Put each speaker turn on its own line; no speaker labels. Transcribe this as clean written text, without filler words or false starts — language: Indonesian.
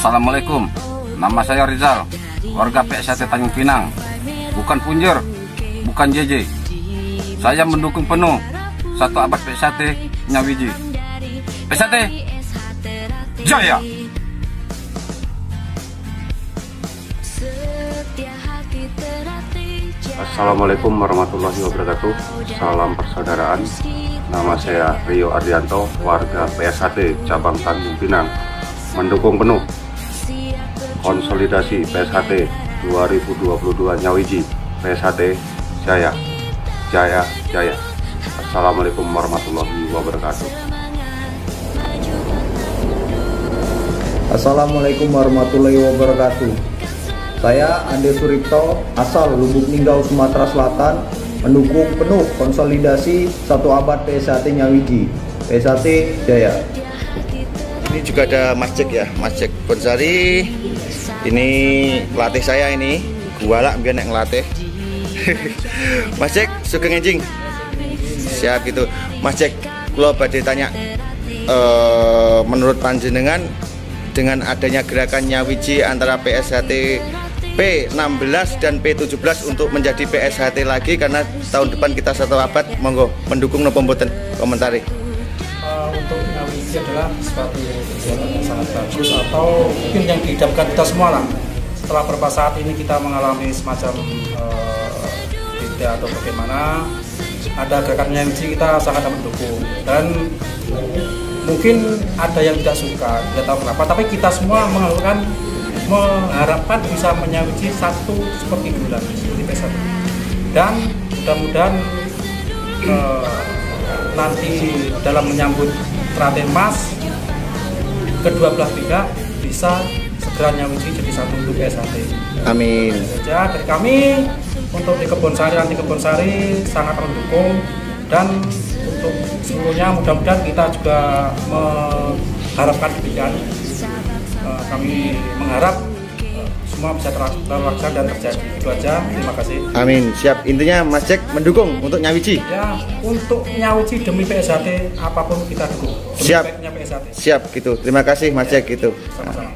Assalamualaikum, nama saya Rizal, warga PSHT Tanjung Pinang. Bukan punjer, bukan JJ. Saya mendukung penuh satu abad PSHT Nyawiji. PSHT Jaya!
Assalamualaikum warahmatullahi wabarakatuh. Salam persaudaraan. Nama saya Rio Ardianto, warga PSHT Cabang Tanjung Pinang. Mendukung penuh konsolidasi PSHT 2022 Nyawiji. PSHT Jaya, Jaya, Jaya. Assalamualaikum warahmatullahi wabarakatuh.
Assalamualaikum warahmatullahi wabarakatuh. Saya Ande Suripto, asal Lubuk Linggau, Sumatera Selatan, mendukung penuh konsolidasi satu abad PSHT Nyawiji. PSHT Jaya.
Ini juga ada Mas Cek ya, Mas Cek Bonsari. Ini pelatih saya ini, gua lah biar nek ngelatih. Mas Cek suka ngejing. Siap gitu. Mas Cek, kalau badhe tanya, menurut panjenengan dengan adanya gerakan Nyawiji antara PSHT P16 dan P17 untuk menjadi PSHT lagi karena tahun depan kita satu abad, monggo mendukung nopo mboten, komentari.
Untuk Nyawiji adalah suatu kegiatan yang sangat bagus, atau mungkin yang diidamkan kita semua lah. Setelah beberapa saat ini kita mengalami semacam beda atau bagaimana, ada gerakan Nyawiji kita sangat mendukung, dan mungkin ada yang tidak suka, tidak tahu kenapa, tapi kita semua mengharapkan bisa menyawiji satu seperti dulu lagi, seperti PSHT. Dan mudah-mudahan nanti dalam menyambut Raden Mas, kedua belah pihak bisa segera nyawiji jadi satu untuk PSHT.
Amin.
Saja dari kami untuk di Kebonsari, anti Kebonsari sangat mendukung, dan untuk seluruhnya mudah-mudahan kita juga mengharapkan demikian. Kami mengharap semua bisa terlaksana dan terjadi. Itu aja, terima kasih.
Amin, siap. Intinya Mas Cek mendukung untuk Nyawiji.
Ya, untuk Nyawiji demi PSHT apapun kita dukung. Demi
Siap.
PSHT.
Siap gitu. Terima kasih Mas Cek gitu.
Sama-sama.